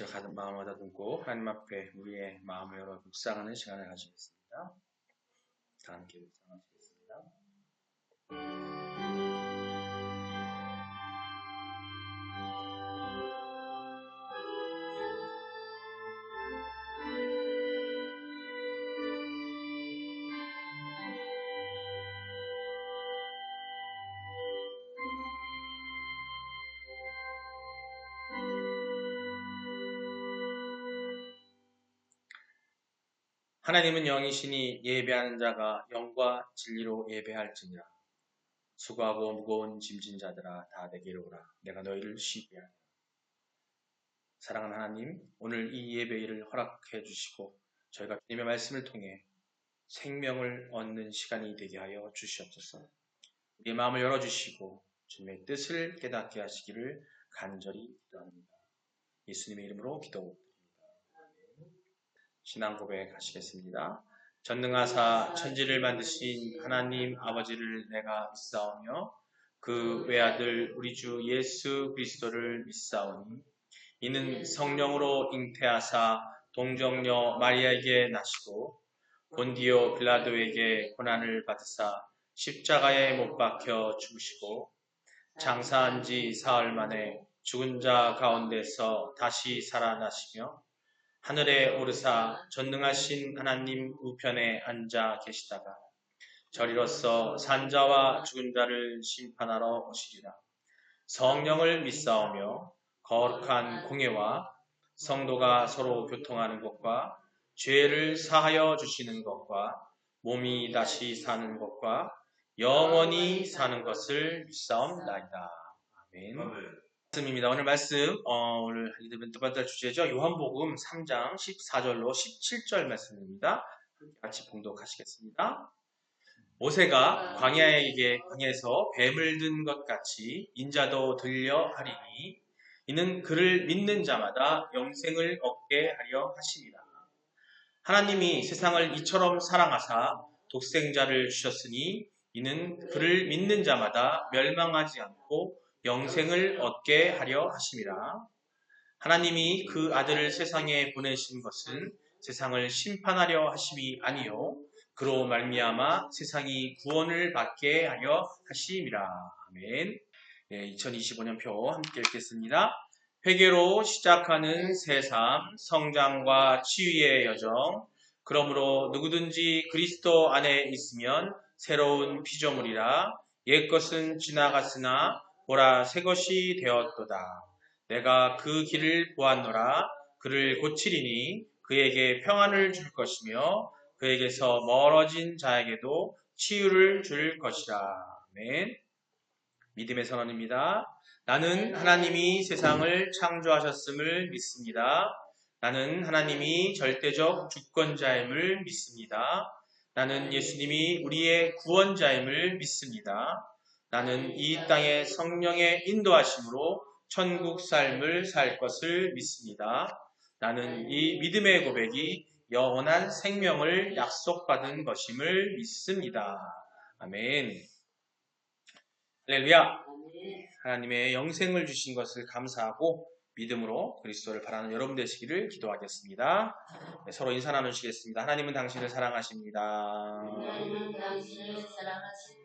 말씀을 가득 마음을 다듬고 하나님 앞에 우리의 마음을 열어 묵상하는 시간을 가지겠습니다. 다 함께 묵상하시겠습니다. 하나님은 영이시니 예배하는 자가 영과 진리로 예배할지니라. 수고하고 무거운 짐진 자들아 다 내게로 오라. 내가 너희를 쉬게 하리라. 사랑하는 하나님, 오늘 이 예배를 허락해 주시고 저희가 주님의 말씀을 통해 생명을 얻는 시간이 되게 하여 주시옵소서. 우리의 마음을 열어주시고 주님의 뜻을 깨닫게 하시기를 간절히 기도합니다. 예수님의 이름으로 기도드립니다. 신앙 고백 하시겠습니다. 전능하사 천지를 만드신 하나님 아버지를 내가 믿사오며 그 외아들 우리 주 예수 그리스도를 믿사오니 이는 성령으로 잉태하사 동정녀 마리아에게 나시고 본디오 빌라도에게 고난을 받으사 십자가에 못 박혀 죽으시고 장사한 지 사흘 만에 죽은 자 가운데서 다시 살아나시며 하늘에 오르사 전능하신 하나님 우편에 앉아 계시다가 저리로서 산자와 죽은 자를 심판하러 오시리라. 성령을 믿사오며 거룩한 공예와 성도가 서로 교통하는 것과 죄를 사하여 주시는 것과 몸이 다시 사는 것과 영원히 사는 것을 믿사옵나이다. 아멘. 말씀입니다. 오늘 말씀 오늘 두 번째 주제죠. 요한복음 3장 14절로 17절 말씀입니다. 같이 봉독하시겠습니다. 모세가 광야에서 뱀을 든 것 같이 인자도 들려 하리니 이는 그를 믿는 자마다 영생을 얻게 하려 하심이라. 하나님이 세상을 이처럼 사랑하사 독생자를 주셨으니 이는 그를 믿는 자마다 멸망하지 않고 영생을 얻게 하려 하심이라. 하나님이 그 아들을 세상에 보내신 것은 세상을 심판하려 하심이 아니요 그로 말미암아 세상이 구원을 받게 하려 하심이라. 아멘. 2025년표 함께 읽겠습니다. 회개로 시작하는 새삼, 성장과 치유의 여정. 그러므로 누구든지 그리스도 안에 있으면 새로운 피조물이라. 옛것은 지나갔으나 보라 새 것이 되었도다. 내가 그 길을 보았노라. 그를 고치리니 그에게 평안을 줄 것이며 그에게서 멀어진 자에게도 치유를 줄 것이라. 아멘. 믿음의 선언입니다. 나는 하나님이 세상을 창조하셨음을 믿습니다. 나는 하나님이 절대적 주권자임을 믿습니다. 나는 예수님이 우리의 구원자임을 믿습니다. 나는 이 땅의 성령의 인도하심으로 천국 삶을 살 것을 믿습니다. 나는 이 믿음의 고백이 영원한 생명을 약속받은 것임을 믿습니다. 아멘. 할렐루야. 하나님의 영생을 주신 것을 감사하고 믿음으로 그리스도를 바라는 여러분 되시기를 기도하겠습니다. 네, 서로 인사 나누시겠습니다. 하나님은 당신을 사랑하십니다. 하나님은 당신을 사랑하십니다.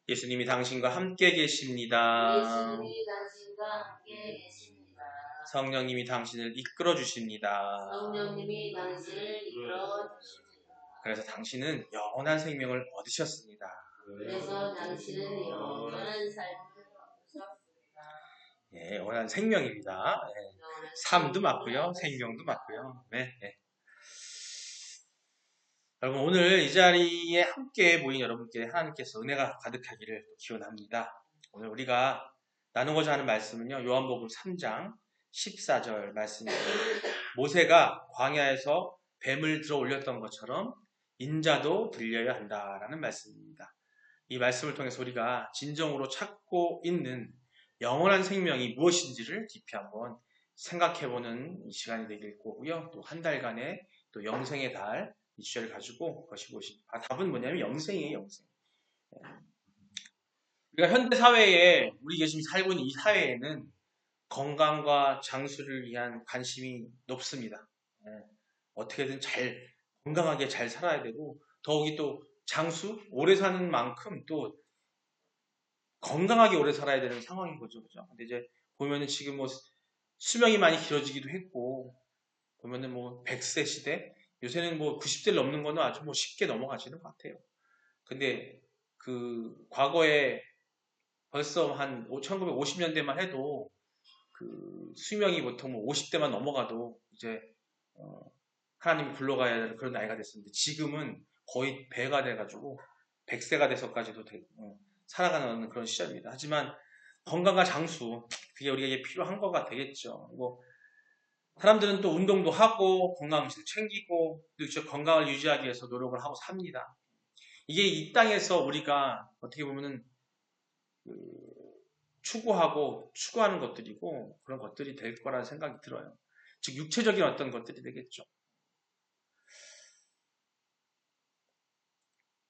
예수님이 당신과 함께 계십니다. 예수님이 당신과 함께 계십니다. 성령님이 당신을 이끌어 주십니다. 성령님이 당신을 이끌어 주십니다. 그래서 당신은 영원한 생명을 얻으셨습니다. 그래서 당신은 영원한 삶을 얻으셨습니다. 예, 영원한 생명입니다. 예. 삶도 맞고요, 생명도 맞고요. 네, 네. 여러분 오늘 이 자리에 함께 모인 여러분께 하나님께서 은혜가 가득하기를 기원합니다. 오늘 우리가 나누고자 하는 말씀은요, 요한복음 3장 14절 말씀입니다. 모세가 광야에서 뱀을 들어 올렸던 것처럼 인자도 들려야 한다라는 말씀입니다. 이 말씀을 통해서 우리가 진정으로 찾고 있는 영원한 생명이 무엇인지를 깊이 한번 생각해보는 이 시간이 되길 거고요. 또 한 달간의 또 영생의 달 이 주제를 가지고 거시고 답은 뭐냐면 영생이에요. 영생. 우리가 현대 사회에 우리 지금 살고 있는 이 사회에는 건강과 장수를 위한 관심이 높습니다. 예, 어떻게든 건강하게 잘 살아야 되고, 더욱이 또 장수, 오래 사는 만큼 또 건강하게 오래 살아야 되는 상황인 거죠. 그죠? 근데 이제 보면은 지금 뭐 수명이 많이 길어지기도 했고, 보면은 뭐 100세 시대, 요새는 뭐 90세를 넘는 거는 아주 뭐 쉽게 넘어가시는 것 같아요. 근데 그 과거에 벌써 한 1950년대만 해도 그 수명이 보통 뭐 50대만 넘어가도 이제 하나님이 불러가야 되는 그런 나이가 됐었는데 지금은 거의 배가 돼가지고 100세가 돼서까지도 살아가는 그런 시절입니다. 하지만 건강과 장수 그게 우리에게 필요한 거가 되겠죠. 뭐 사람들은 또 운동도 하고 건강음식도 챙기고 또 건강을 유지하기 위해서 노력을 하고 삽니다. 이게 이 땅에서 우리가 어떻게 보면은 그 추구하는 것들이고 그런 것들이 될 거라는 생각이 들어요. 즉 육체적인 어떤 것들이 되겠죠.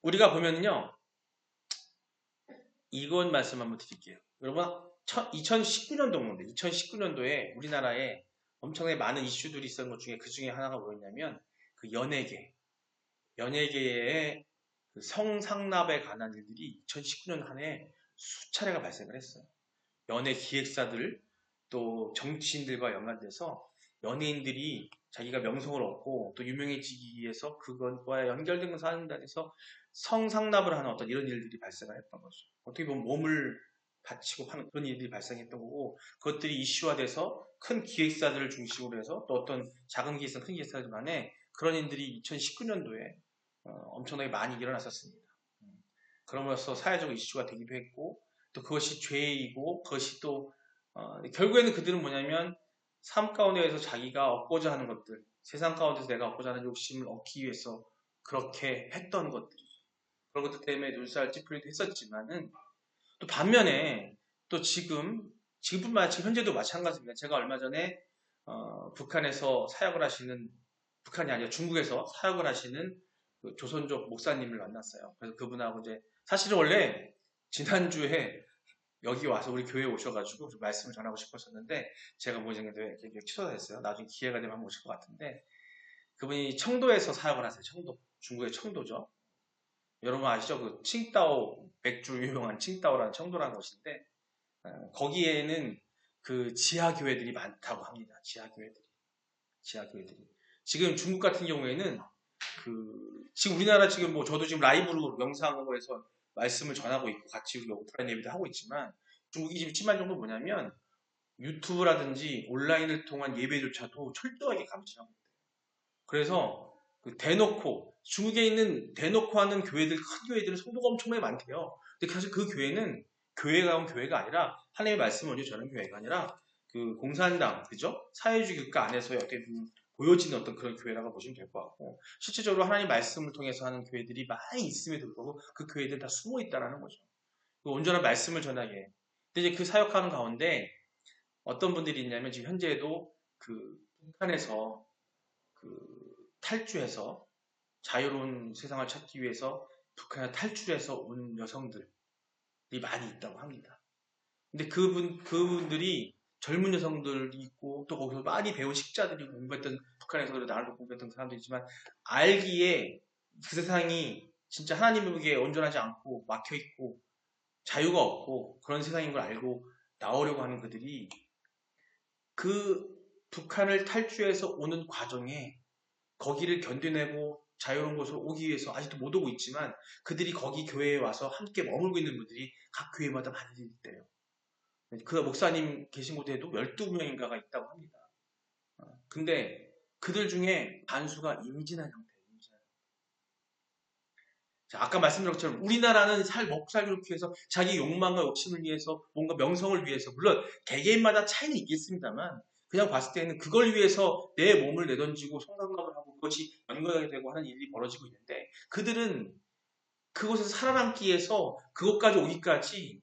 우리가 보면요, 이건 말씀 한번 드릴게요. 여러분, 2019년도에 우리나라에 엄청나게 많은 이슈들이 있었던 것 중에 그 중에 하나가 뭐였냐면 그 연예계의 그 성상납에 관한 일들이 2019년 한 해 수차례가 발생을 했어요. 연예 기획사들 또 정치인들과 연관돼서 연예인들이 자기가 명성을 얻고 또 유명해지기 위해서 그것과 연결된 사람들에서 성상납을 하는 어떤 이런 일들이 발생을 했던 거죠. 어떻게 보면 몸을 바치고 하는 그런 일들이 발생했던 거고 그것들이 이슈화돼서 큰 기획사들을 중심으로 해서 또 어떤 작은 기획사, 큰 기획사들 간에 그런 일들이 2019년도에 엄청나게 많이 일어났었습니다. 그러면서 사회적 이슈가 되기도 했고 또 그것이 죄이고 그것이 또 결국에는 그들은 뭐냐면 삶 가운데에서 자기가 얻고자 하는 것들, 세상 가운데서 내가 얻고자 하는 욕심을 얻기 위해서 그렇게 했던 것들이죠. 그런 것들 때문에 눈살 찌푸리도 했었지만은 또 반면에 또 지금뿐만 아니라 지금 현재도 마찬가지입니다. 제가 얼마 전에 북한에서 사역을 하시는 북한이 아니라 중국에서 사역을 하시는 그 조선족 목사님을 만났어요. 그래서 그분하고 이제 사실은 원래 지난주에 여기 와서 우리 교회에 오셔가지고 좀 말씀을 전하고 싶었었는데 제가 모종에 취소가 됐어요. 나중에 기회가 되면 한번 오실 것 같은데 그분이 청도에서 사역을 하세요. 청도. 중국의 청도죠. 여러분 아시죠? 그 칭따오 맥주 유명한 칭따오라는 청도라는 곳인데 거기에는 그 지하교회들이 많다고 합니다. 지하교회들이. 지금 중국 같은 경우에는 지금 우리나라 지금 뭐 저도 지금 라이브로 영상으로 해서 말씀을 전하고 있고 같이 오프라인 예배도 하고 있지만 중국이 지금 심한 정도 뭐냐면 유튜브라든지 온라인을 통한 예배조차도 철저하게 감시하고 있대요. 그래서 대놓고 중국에 있는 대놓고 하는 교회들 큰 교회들은 성도가 엄청나게 많대요. 근데 사실 그 교회는 교회가 온 교회가 아니라 하나님의 말씀을 먼저 전하는 교회가 아니라 그 공산당 그죠? 사회주의 국가 안에서의 어떻게 보여지는 어떤 그런 교회라고 보시면 될 것 같고 실질적으로 하나님의 말씀을 통해서 하는 교회들이 많이 있음에도 불구하고 그 교회들은 다 숨어 있다라는 거죠. 그 온전한 말씀을 전하게. 근데 이제 그 사역하는 가운데 어떤 분들이 있냐면 지금 현재에도 그 북한에서 그 탈주해서 자유로운 세상을 찾기 위해서 북한에 탈출해서 온 여성들이 많이 있다고 합니다. 근데 그분들이 젊은 여성들이 있고 또 거기서 많이 배운 식자들이 공부했던 북한에서 나를 공부했던 사람들이지만 알기에 그 세상이 진짜 하나님에게 온전하지 않고 막혀 있고 자유가 없고 그런 세상인 걸 알고 나오려고 하는 그들이 그 북한을 탈주해서 오는 과정에 거기를 견뎌내고 자유로운 곳으로 오기 위해서 아직도 못 오고 있지만 그들이 거기 교회에 와서 함께 머물고 있는 분들이 각 교회마다 많이 있대요. 그 목사님 계신 곳에도 12명인가가 있다고 합니다. 근데 그들 중에 반수가 임진한 형태예요. 자, 아까 말씀드린 것처럼 우리나라는 먹고 살기 위해서 자기 욕망과 욕심을 위해서 뭔가 명성을 위해서 물론 개개인마다 차이는 있겠습니다만 그냥 봤을 때는 그걸 위해서 내 몸을 내던지고 성상납을 하고 그것이 연관하게 되고 하는 일이 벌어지고 있는데 그들은 그곳에서 살아남기 위해서 그것까지 오기까지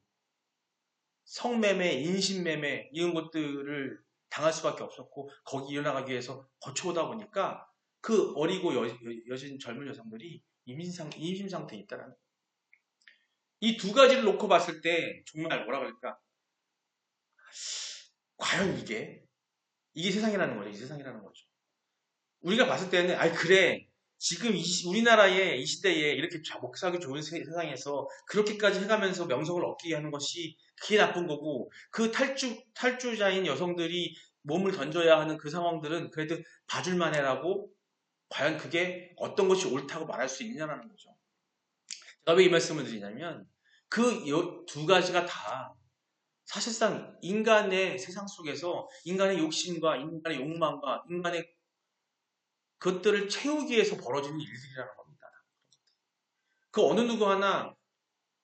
성매매, 인신매매 이런 것들을 당할 수밖에 없었고 거기 일어나가기 위해서 거쳐오다 보니까 그 어리고 여신 젊은 여성들이 임신 상태에 있다는 거예요. 이 두 가지를 놓고 봤을 때 정말 뭐라 그럴까 과연 이게 세상이라는 거죠. 이 세상이라는 거죠. 우리가 봤을 때는 아이 그래 지금 우리나라의 이 시대에 이렇게 목사하기 좋은 세상에서 그렇게까지 해가면서 명성을 얻게 하는 것이 그게 나쁜 거고 그 탈주자인 여성들이 몸을 던져야 하는 그 상황들은 그래도 봐줄만 해라고 과연 그게 어떤 것이 옳다고 말할 수 있느냐라는 거죠. 제가 왜 이 말씀을 드리냐면 그 두 가지가 다 사실상 인간의 세상 속에서 인간의 욕심과 인간의 욕망과 인간의 그것들을 채우기 위해서 벌어지는 일들이라는 겁니다. 그 어느 누구 하나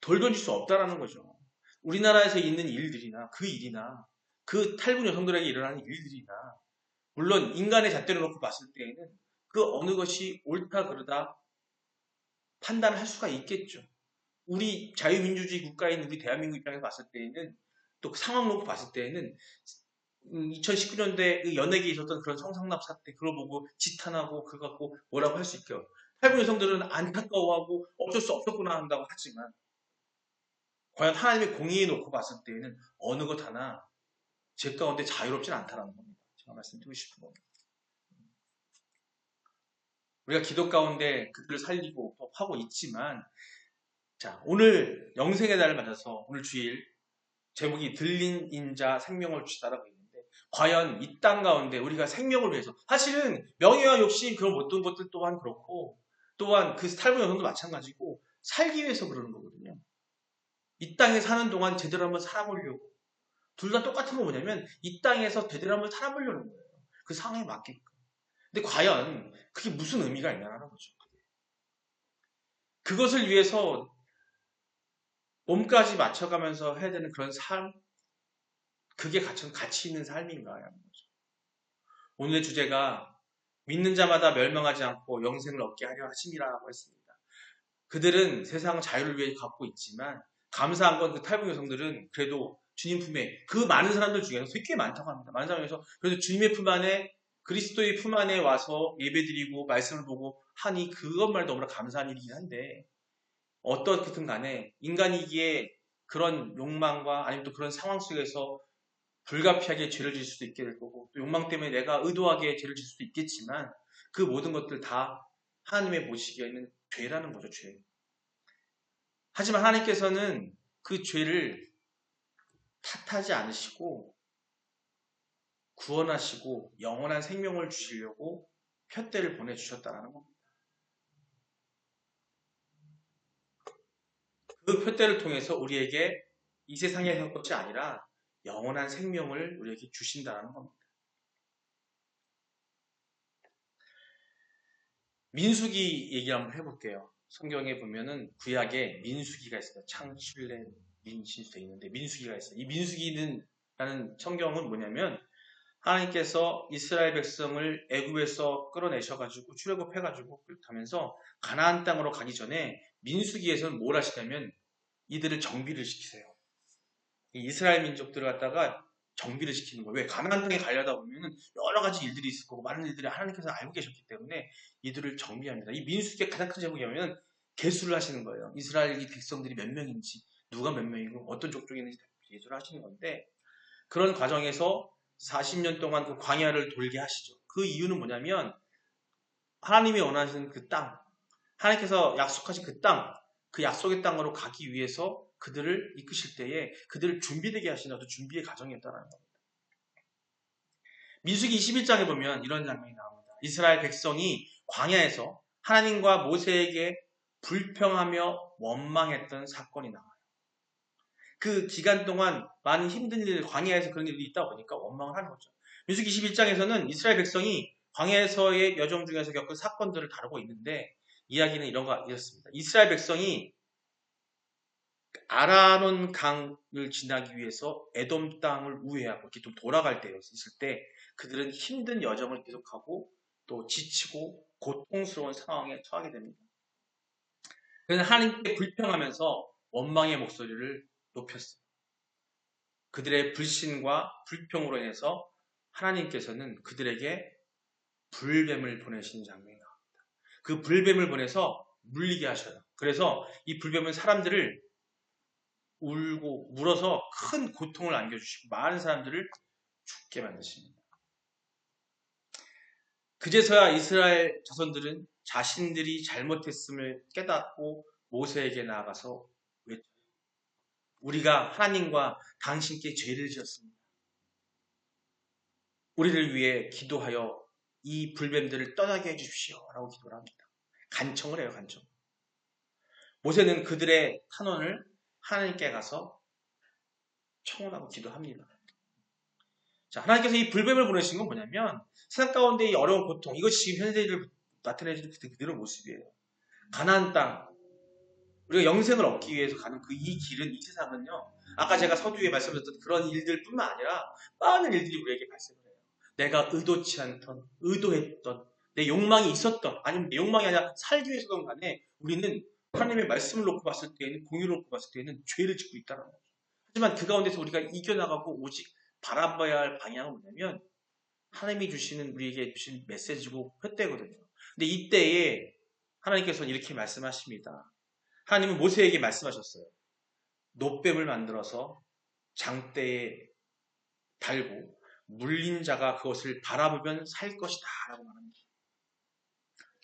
돌려줄 수 없다라는 거죠. 우리나라에서 있는 일들이나 그 일이나 그 탈북 여성들에게 일어나는 일들이나 물론 인간의 잣대로 놓고 봤을 때에는 그 어느 것이 옳다 그르다 판단을 할 수가 있겠죠. 우리 자유민주주의 국가인 우리 대한민국 입장에서 봤을 때에는 또 상황 놓고 봤을 때에는 2019년도에 연예계에 있었던 그런 성상납 사태 그걸 보고 지탄하고 그거 갖고 뭐라고 할 수 있죠. 탈북 여성들은 안타까워하고 어쩔 수 없었구나 한다고 하지만 과연 하나님의 공의에 놓고 봤을 때에는 어느 것 하나 제 가운데 자유롭진 않다는 겁니다. 제가 말씀드리고 싶은 겁니다. 우리가 기도 가운데 그들을 살리고 하고 있지만 자 오늘 영생의 날을 맞아서 오늘 주일 제목이 들린 인자 생명을 주시다라고 있는데 과연 이 땅 가운데 우리가 생명을 위해서 사실은 명예와 욕심 그런 모든 것들 또한 그렇고 또한 그 탈북 여성도 마찬가지고 살기 위해서 그러는 거거든요. 이 땅에 사는 동안 제대로 한번 살아보려고 둘 다 똑같은 건 뭐냐면 이 땅에서 제대로 한번 살아보려는 거예요. 그 상황에 맞게끔. 근데 과연 그게 무슨 의미가 있냐는 거죠. 그것을 위해서 몸까지 맞춰가면서 해야 되는 그런 삶 그게 가치 있는 삶인가 하는 거죠. 오늘의 주제가 믿는 자마다 멸망하지 않고 영생을 얻게 하려 하심이라고 했습니다. 그들은 세상 자유를 위해 갖고 있지만 감사한 건 그 탈북 여성들은 그래도 주님 품에 그 많은 사람들 중에서 꽤 많다고 합니다. 많은 사람에서 그래도 주님의 품 안에 그리스도의 품 안에 와서 예배드리고 말씀을 보고 하니 그것만 너무나 감사한 일이긴 한데 어떻든 간에 인간이기에 그런 욕망과 아니면 또 그런 상황 속에서 불가피하게 죄를 질 수도 있게 될 거고 또 욕망 때문에 내가 의도하게 죄를 질 수도 있겠지만 그 모든 것들 다 하나님의 보시기에는 죄라는 거죠. 죄. 하지만 하나님께서는 그 죄를 탓하지 않으시고 구원하시고 영원한 생명을 주시려고 표대를 보내주셨다는 겁니다. 그 표대를 통해서 우리에게 이 세상의 것이 아니라 영원한 생명을 우리에게 주신다는 겁니다. 민수기 얘기 한번 해볼게요. 성경에 보면은 구약에 민수기가 있어요. 창실내 민신수에 있는데 민수기가 있어요. 이 민수기라는 성경은 뭐냐면 하나님께서 이스라엘 백성을 애굽에서 끌어내셔가지고 출애굽해가지고 하면서 가나안 땅으로 가기 전에 민수기에서는 뭘 하시냐면 이들을 정비를 시키세요. 이 이스라엘 민족들을 갖다가 정비를 시키는 거예요. 왜? 가나안 땅에 가려다 보면은 여러 가지 일들이 있을 거고 많은 일들이 하나님께서 알고 계셨기 때문에 이들을 정비합니다. 이 민수기의 가장 큰 제목이 뭐냐면 계수를 하시는 거예요. 이스라엘 백성들이 몇 명인지 누가 몇 명이고 어떤 족속이 있는지 계수를 하시는 건데 그런 과정에서 40년 동안 그 광야를 돌게 하시죠. 그 이유는 뭐냐면 하나님이 원하시는 그 땅, 하나님께서 약속하신 그 땅, 그 약속의 땅으로 가기 위해서 그들을 이끄실 때에 그들을 준비되게 하시는 어떤 준비의 과정이었다는 겁니다. 민수기 21장에 보면 이런 장면이 나옵니다. 이스라엘 백성이 광야에서 하나님과 모세에게 불평하며 원망했던 사건이 나와요. 그 기간 동안 많은 힘든 일, 광야에서 그런 일이 있다 보니까 원망을 하는 거죠. 민수기 21장에서는 이스라엘 백성이 광야에서의 여정 중에서 겪은 사건들을 다루고 있는데 이야기는 이렇습니다. 이스라엘 백성이 아라논 강을 지나기 위해서 에돔 땅을 우회하고 이렇게 좀 돌아갈 때 있을 때 그들은 힘든 여정을 계속하고 또 지치고 고통스러운 상황에 처하게 됩니다. 그래서 하나님께 불평하면서 원망의 목소리를 높였어요. 그들의 불신과 불평으로 인해서 하나님께서는 그들에게 불뱀을 보내신 장면이 나옵니다. 그 불뱀을 보내서 물리게 하셔요. 그래서 이 불뱀은 사람들을 울고 물어서 큰 고통을 안겨주시고 많은 사람들을 죽게 만드십니다. 그제서야 이스라엘 자손들은 자신들이 잘못했음을 깨닫고 모세에게 나아가서 외쳐 우리가 하나님과 당신께 죄를 지었습니다. 우리를 위해 기도하여 이 불뱀들을 떠나게 해주십시오 라고 기도를 합니다. 간청을 해요. 간청. 모세는 그들의 탄원을 하나님께 가서 청원하고 기도합니다. 자, 하나님께서 이 불뱀을 보내신 건 뭐냐면 세상 가운데 이 어려운 고통, 이것이 지금 현재를 나타내주는 그대로 모습이에요. 가나안 땅, 우리가 영생을 얻기 위해서 가는 이 길은, 이 세상은요, 아까 제가 서두에 말씀드렸던 그런 일들뿐만 아니라 많은 일들이 우리에게 발생을 해요. 내가 의도치 않던, 의도했던, 내 욕망이 있었던, 아니면 내 욕망이 아니라 살기 위해서든 간에 우리는 하나님의 말씀을 놓고 봤을 때에는, 공유를 놓고 봤을 때에는 죄를 짓고 있다는 거죠. 하지만 그 가운데서 우리가 이겨나가고 오직 바라봐야 할 방향은 뭐냐면 하나님이 주시는, 우리에게 주신 메시지고 표대거든요. 근데 이때에 하나님께서는 이렇게 말씀하십니다. 하나님은 모세에게 말씀하셨어요. 놋뱀을 만들어서 장대에 달고 물린 자가 그것을 바라보면 살 것이다 라고 말합니다.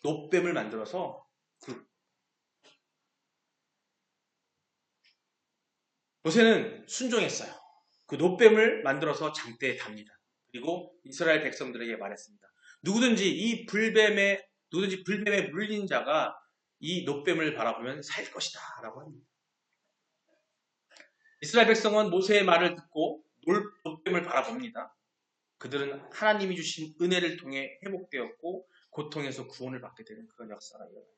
놋뱀을 만들어서 모세는 순종했어요. 그 놋뱀을 만들어서 장대에 답니다. 그리고 이스라엘 백성들에게 말했습니다. 누구든지 불뱀에 물린 자가 이 놋뱀을 바라보면 살 것이다 라고 합니다. 이스라엘 백성은 모세의 말을 듣고 놋뱀을 바라봅니다. 그들은 하나님이 주신 은혜를 통해 회복되었고 고통에서 구원을 받게 되는 그런 역사가 일어납니다.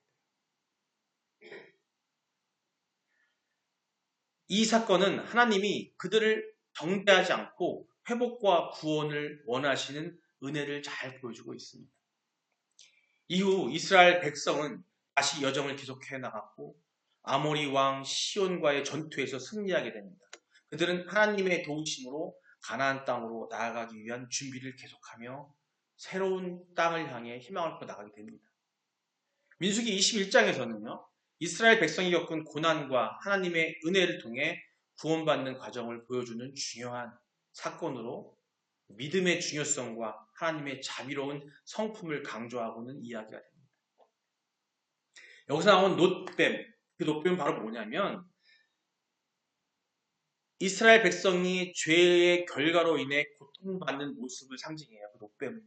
이 사건은 하나님이 그들을 정죄하지 않고 회복과 구원을 원하시는 은혜를 잘 보여주고 있습니다. 이후 이스라엘 백성은 다시 여정을 계속해 나갔고 아모리 왕 시온과의 전투에서 승리하게 됩니다. 그들은 하나님의 도우심으로 가나안 땅으로 나아가기 위한 준비를 계속하며 새로운 땅을 향해 희망을 품고 나가게 됩니다. 민수기 21장에서는요. 이스라엘 백성이 겪은 고난과 하나님의 은혜를 통해 구원받는 과정을 보여주는 중요한 사건으로 믿음의 중요성과 하나님의 자비로운 성품을 강조하고는 이야기가 됩니다. 여기서 나온 놋뱀, 그 놋뱀은 바로 뭐냐면 이스라엘 백성이 죄의 결과로 인해 고통받는 모습을 상징해요. 그 놋뱀은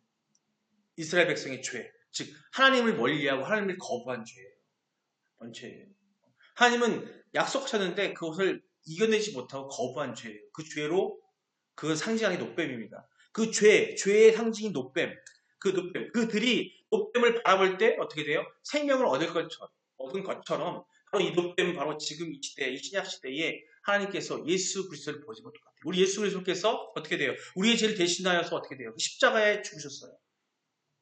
이스라엘 백성의 죄, 즉 하나님을 멀리하고 하나님을 거부한 죄예요. 번죄예요. 하나님은 약속하셨는데 그것을 이겨내지 못하고 거부한 죄예요. 그 죄로 그 상징하는 게 놋뱀입니다. 그 죄의 상징인 놋뱀, 그들이 놋뱀을 바라볼 때 어떻게 돼요? 생명을 얻은 것처럼 바로 이 놋뱀은 바로 지금 이 시대, 이 신약 시대에 하나님께서 예수 그리스도를 보여준 것 같아요. 우리 예수 그리스도께서 어떻게 돼요? 우리의 죄를 대신하여서 어떻게 돼요? 그 십자가에 죽으셨어요.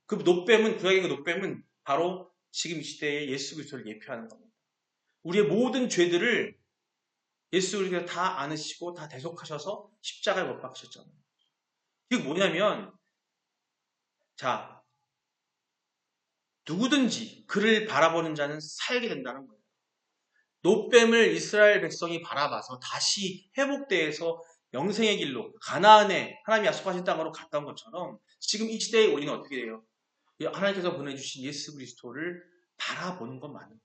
그 놋뱀은, 구약의 그 놋뱀은 바로 지금 이 시대에 예수 그리스도를 예표하는 겁니다. 우리의 모든 죄들을 예수 그리스도가 다 안으시고 다 대속하셔서 십자가에 못 박으셨잖아요. 이게 뭐냐면, 자, 누구든지 그를 바라보는 자는 살게 된다는 거예요. 놋뱀을 이스라엘 백성이 바라봐서 다시 회복되어서 영생의 길로 가나안에 하나님이 약속하신 땅으로 갔던 것처럼 지금 이 시대에 우리는 어떻게 돼요? 하나님께서 보내주신 예수 그리스도를 바라보는 것만으로도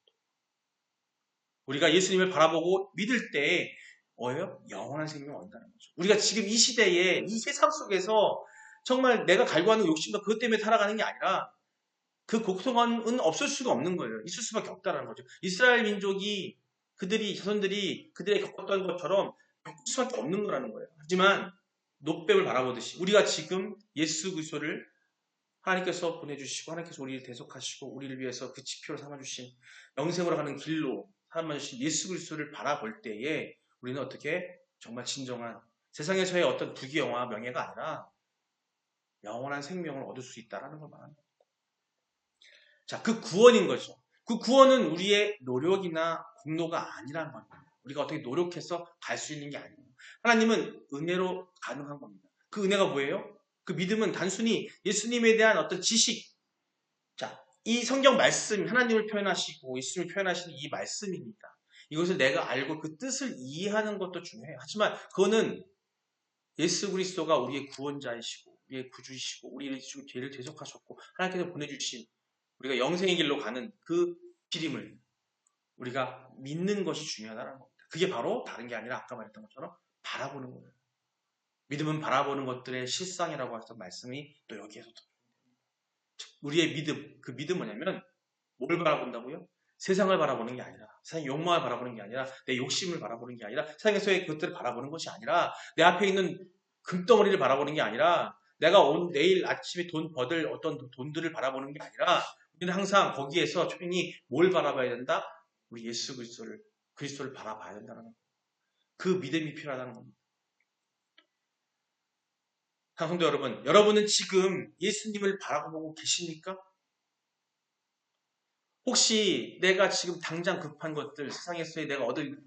우리가 예수님을 바라보고 믿을 때 뭐예요? 영원한 생명을 얻는다는 거죠. 우리가 지금 이 시대에 이 세상 속에서 정말 내가 갈구하는 욕심과 그것 때문에 살아가는 게 아니라 그 고통은 없을 수가 없는 거예요. 있을 수밖에 없다는 거죠. 이스라엘 민족이 자손들이 그들이 겪었던 것처럼 겪을 수밖에 없는 거라는 거예요. 하지만 놋뱀을 바라보듯이 우리가 지금 예수 그리스도를 하나님께서 보내주시고 하나님께서 우리를 대속하시고 우리를 위해서 그 지표로 삼아주신 영생으로 가는 길로 삼아주신 예수 그리스도를 바라볼 때에 우리는 어떻게 정말 진정한 세상에서의 어떤 부귀영화 명예가 아니라 영원한 생명을 얻을 수 있다는 걸 말합니다. 자, 그 구원인 거죠. 그 구원은 우리의 노력이나 공로가 아니라는 겁니다. 우리가 어떻게 노력해서 갈 수 있는 게 아니에요. 하나님은 은혜로 가능한 겁니다. 그 은혜가 뭐예요? 그 믿음은 단순히 예수님에 대한 어떤 지식, 자, 이 성경 말씀, 하나님을 표현하시고 예수님을 표현하시는 이 말씀입니다. 이것을 내가 알고 그 뜻을 이해하는 것도 중요해요. 하지만 그거는 예수 그리스도가 우리의 구원자이시고 우리의 구주이시고 우리의 죄를 대속하셨고 하나님께서 보내주신 우리가 영생의 길로 가는 그 길임을 우리가 믿는 것이 중요하다는 겁니다. 그게 바로 다른 게 아니라 아까 말했던 것처럼 바라보는 거예요. 믿음은 바라보는 것들의 실상이라고 하셨던 말씀이 또 여기에서 우리의 믿음, 그 믿음 뭐냐면 뭘 바라본다고요? 세상을 바라보는 게 아니라 세상의 욕망을 바라보는 게 아니라 내 욕심을 바라보는 게 아니라 세상에서의 그것들을 바라보는 것이 아니라 내 앞에 있는 금덩어리를 바라보는 게 아니라 내가 내일 아침에 돈 버들 어떤 돈들을 바라보는 게 아니라 우리는 항상 거기에서 초연히 뭘 바라봐야 된다? 우리 예수 그리스도를 바라봐야 된다는 겁니다. 그 믿음이 필요하다는 겁니다. 성도 여러분, 여러분은 지금 예수님을 바라보고 계십니까? 혹시 내가 지금 당장 급한 것들, 세상에서의 내가 얻을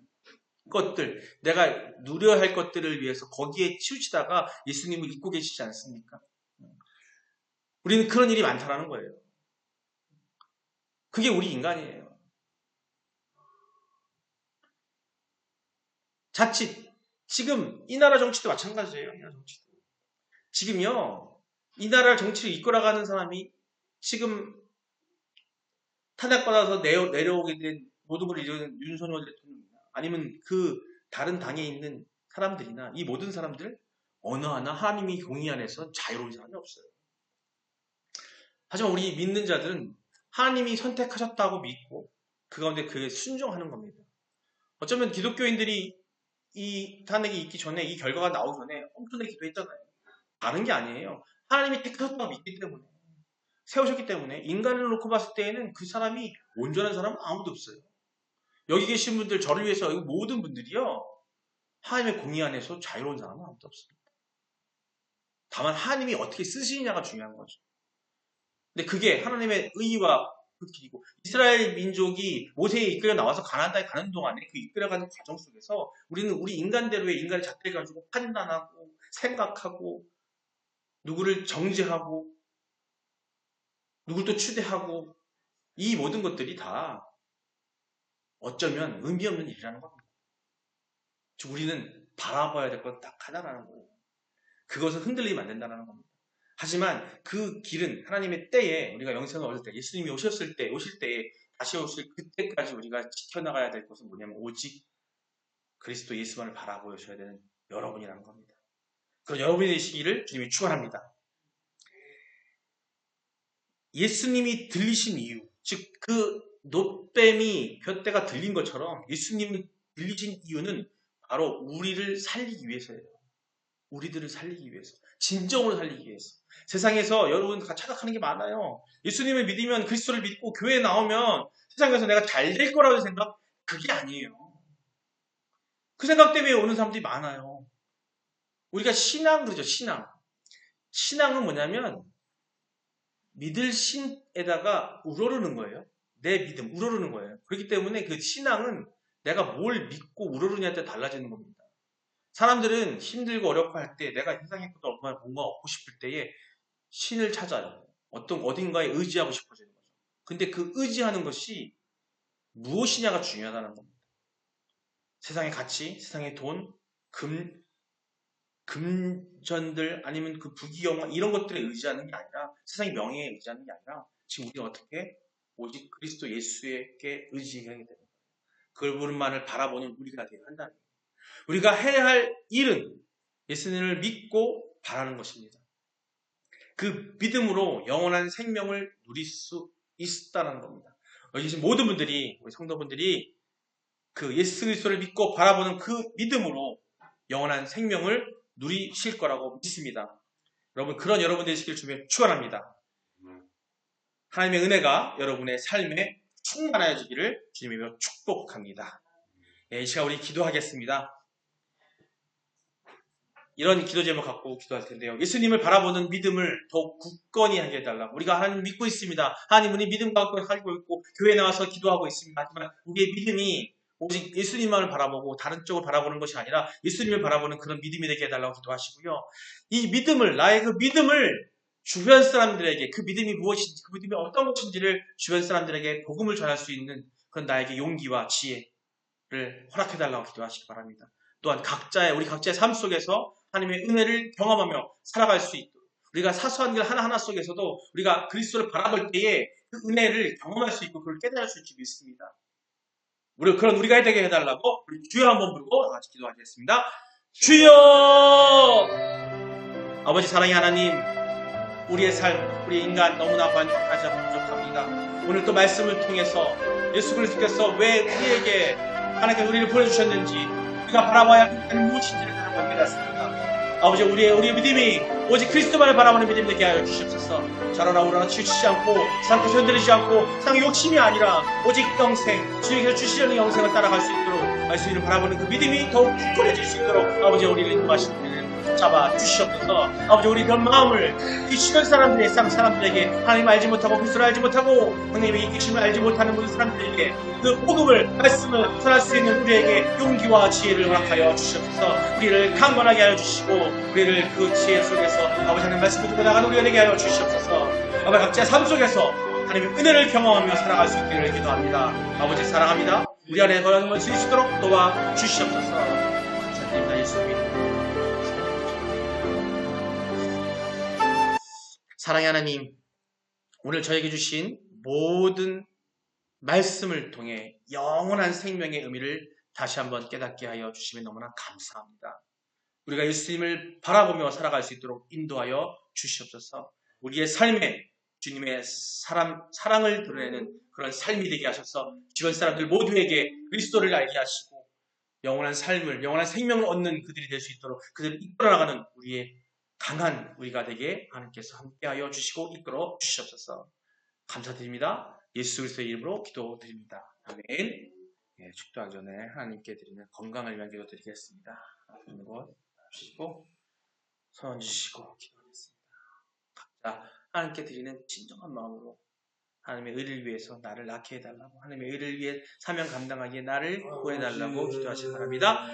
것들, 내가 누려야 할 것들을 위해서 거기에 치우치다가 예수님을 잊고 계시지 않습니까? 우리는 그런 일이 많다는 거예요. 그게 우리 인간이에요. 자칫 지금 이 나라 정치도 마찬가지예요. 이 나라 정치도. 지금요, 이 나라 정치를 이끌어가는 사람이 지금 탄핵받아서 내려오게 된 모든 걸 이루는 윤석열 대통령이나 아니면 그 다른 당에 있는 사람들이나 이 모든 사람들 어느 하나 하나님이 공의 안에서 자유로운 사람이 없어요. 하지만 우리 믿는 자들은 하나님이 선택하셨다고 믿고 그 가운데 그에 순종하는 겁니다. 어쩌면 기독교인들이 이 탄핵이 있기 전에 이 결과가 나오기 전에 엄청나게 기도했잖아요. 다른 게 아니에요. 하나님이 택하셨다고 믿기 때문에 세우셨기 때문에 인간을 놓고 봤을 때에는 그 사람이 온전한 사람은 아무도 없어요. 여기 계신 분들 저를 위해서 모든 분들이요. 하나님의 공의 안에서 자유로운 사람은 아무도 없습니다. 다만 하나님이 어떻게 쓰시느냐가 중요한 거죠. 근데 그게 하나님의 의와 그 길이고 이스라엘 민족이 모세에 이끌려 나와서 가나안 땅에 가는 동안에 그 이끌어가는 과정 속에서 우리는 우리 인간대로의 인간의 잣대를 가지고 판단하고 생각하고 누구를 정죄하고 누굴 또 추대하고 이 모든 것들이 다 어쩌면 의미 없는 일이라는 겁니다. 즉 우리는 바라봐야 될 건 딱 하나라는 거예요. 그것은 흔들리면 안 된다는 겁니다. 하지만 그 길은 하나님의 때에 우리가 영생을 얻을 때 예수님이 오실 때에 다시 오실 그때까지 우리가 지켜나가야 될 것은 뭐냐면 오직 그리스도 예수만을 바라보셔야 되는 여러분이라는 겁니다. 그런 여러분이 되시기를 주님이 축원합니다. 예수님이 들리신 이유, 즉 그 놋뱀이 볏대가 들린 것처럼 예수님이 들리신 이유는 바로 우리를 살리기 위해서예요. 우리들을 살리기 위해서. 진정으로 살리기 위해서. 세상에서 여러분 착각하는 게 많아요. 예수님을 믿으면 그리스도를 믿고 교회에 나오면 세상에서 내가 잘 될 거라고 생각? 그게 아니에요. 그 생각 때문에 오는 사람들이 많아요. 우리가 신앙 그러죠. 신앙. 신앙은 뭐냐면 믿을 신에다가 우러르는 거예요. 내 믿음, 우러르는 거예요. 그렇기 때문에 그 신앙은 내가 뭘 믿고 우러르냐에 따라 달라지는 겁니다. 사람들은 힘들고 어렵고 할 때 내가 세상에 뭔가 얻고 싶을 때에 신을 찾아요. 어딘가에 의지하고 싶어지는 거죠. 근데 그 의지하는 것이 무엇이냐가 중요하다는 겁니다. 세상의 가치, 세상의 돈, 금전들 아니면 그 부귀영화 이런 것들에 의지하는 게 아니라 세상의 명예에 의지하는 게 아니라 지금 우리가 어떻게 오직 그리스도 예수에게 의지해야 되는 거예요. 그분만을 바라보는 우리가 되어야 한다는 거예요. 우리가 해야 할 일은 예수님을 믿고 바라는 것입니다. 그 믿음으로 영원한 생명을 누릴 수 있다는 겁니다. 여기 계신 모든 분들이 우리 성도분들이 그 예수 그리스도를 믿고 바라보는 그 믿음으로 영원한 생명을 누리실 거라고 믿습니다. 여러분 그런 여러분 되시길 주님의 축원합니다. 하나님의 은혜가 여러분의 삶에 충만하여지기를 주님이며 축복합니다. 이 시간 우리 기도하겠습니다. 이런 기도 제목 갖고 기도할 텐데요. 예수님을 바라보는 믿음을 더욱 굳건히 하게 해달라고. 우리가 하나님 믿고 있습니다. 하나님 우리 믿음 갖고 살고 있고 교회 나와서 기도하고 있습니다. 하지만 우리의 믿음이 오직 예수님만을 바라보고 다른 쪽을 바라보는 것이 아니라 예수님을 바라보는 그런 믿음이 되게 해달라고 기도하시고요. 이 믿음을 나의 그 믿음을 주변 사람들에게 그 믿음이 무엇인지 그 믿음이 어떤 것인지를 주변 사람들에게 복음을 전할 수 있는 그런 나에게 용기와 지혜를 허락해달라고 기도하시기 바랍니다. 또한 우리 각자의 삶 속에서 하나님의 은혜를 경험하며 살아갈 수 있도록 우리가 사소한 일 하나하나 속에서도 우리가 그리스도를 바라볼 때에 그 은혜를 경험할 수 있고 그걸 깨달을 수 있지 믿습니다. 그런 우리가 되게 해달라고 우리 주여 한번 부르고 같이 기도하겠습니다. 주여! 아버지 사랑의 하나님, 우리의 삶, 우리 인간 너무나 반역하자 부족합니다. 오늘 또 말씀을 통해서 예수 그리스도께서 왜 우리에게 하나님께 우리를 보내주셨는지 우리가 바라봐야 하는 무엇인지를 다시 깨닫습니다. 아버지 우리의 믿음이 오직 그리스도만을 바라보는 믿음 되게 하여 주시옵소서. 저러나 우러나 치우치지 않고 세상과 흔들리지 않고 세상의 욕심이 아니라 오직 영생 주님께서 주시려는 영생을 따라갈 수 있도록 말씀을 바라보는 그 믿음이 더욱 굳건해질 수 있도록 아버지 우리를 인도하시는 분을 잡아 주시옵소서. 아버지 우리 그런 마음을 이 주변 사람들의 사람들에게 하나님 알지 못하고 그리스도를 알지 못하고 하나님의 이 계심을 알지 못하는 모든 사람들에게 그 복음을 말씀을 전할 수 있는 우리에게 용기와 지혜를 허락하여 주시옵소서. 우리를 강건하게 하여 주시고 우리를 그 지혜 속에서 아버지 하나님 말씀을 듣고 나가는 우리가 되게 하여 주시옵소서. 아버지 각자의 삶 속에서 하나님의 은혜를 경험하며 살아갈 수 있기를 기도합니다. 아버지 사랑합니다. 우리 안에 거하는 것을 수 있도록 도와 주시옵소서. 감사드립니다. 예수님. 사랑의 하나님, 오늘 저에게 주신 모든 말씀을 통해 영원한 생명의 의미를 다시 한번 깨닫게 하여 주시면 너무나 감사합니다. 우리가 예수님을 바라보며 살아갈 수 있도록 인도하여 주시옵소서. 우리의 삶에 주님의 사랑을 드러내는 그런 삶이 되게 하셔서 주변 사람들 모두에게 그리스도를 알게 하시고 영원한 삶을, 영원한 생명을 얻는 그들이 될 수 있도록 그들을 이끌어 나가는 우리의 강한 우리가 되게 하나님께서 함께하여 주시고 이끌어 주시옵소서. 감사드립니다. 예수 그리스도의 이름으로 기도드립니다. 아멘. 예, 축도하기 전에 하나님께 드리는 건강을 위한 기도드리겠습니다. 아픈 곳 주시고 손 얹으시고 기도하겠습니다. 각자 하나님께 드리는 진정한 마음으로 하나님의 의를 위해서 나를 낳게 해달라고, 하나님의 의를 위해 사명 감당하기에 나를 보내달라고 기도하시기 바랍니다.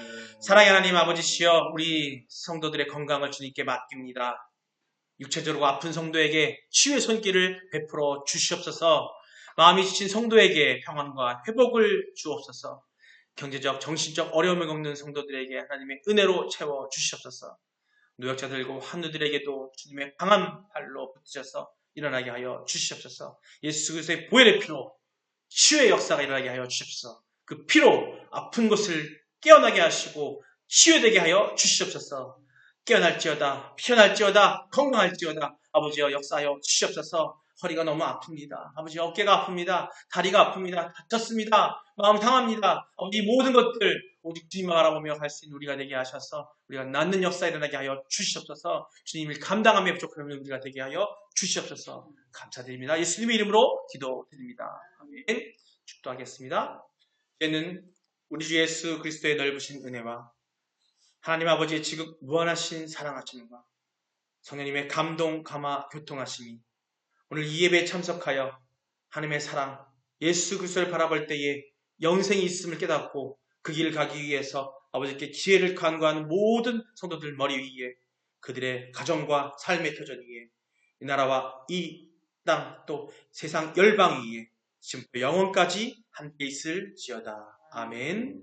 사랑의 하나님 아버지시여, 우리 성도들의 건강을 주님께 맡깁니다. 육체적으로 아픈 성도에게 치유의 손길을 베풀어 주시옵소서. 마음이 지친 성도에게 평안과 회복을 주옵소서. 경제적, 정신적 어려움을 겪는 성도들에게 하나님의 은혜로 채워 주시옵소서. 노약자들과 환우들에게도 주님의 강한 발로 붙드셔서 일어나게 하여 주시옵소서. 예수 그리스도의 보혈의 피로 치유의 역사가 일어나게 하여 주시옵소서. 그 피로 아픈 곳을 깨어나게 하시고 치유되게 하여 주시옵소서. 깨어날지어다, 피어날지어다, 건강할지어다 아버지여 역사하여 주시옵소서. 허리가 너무 아픕니다. 아버지 어깨가 아픕니다. 다리가 아픕니다. 다쳤습니다. 마음 상합니다. 아버지 모든 것들 오직 주님만 바라보며 갈 수 있는 우리가 되게 하셔서 우리가 낫는 역사 일어나게 하여 주시옵소서. 주님을 감당함에 부족한 우리가 되게 하여 주시옵소서. 감사드립니다. 예수님의 이름으로 기도드립니다. 아멘. 축도하겠습니다. 이제는 우리 주 예수 그리스도의 넓으신 은혜와 하나님 아버지의 지극 무한하신 사랑하심과 성령님의 감동, 감화, 교통하심이 오늘 이 예배에 참석하여 하나님의 사랑, 예수 그리스도를 바라볼 때에 영생이 있음을 깨닫고 그 길을 가기 위해서 아버지께 지혜를 간구하는 모든 성도들 머리 위에 그들의 가정과 삶의 터전 위에 이 나라와 이 땅 또 세상 열방 위에 지금부터 영원까지 함께 있을지어다. 아멘.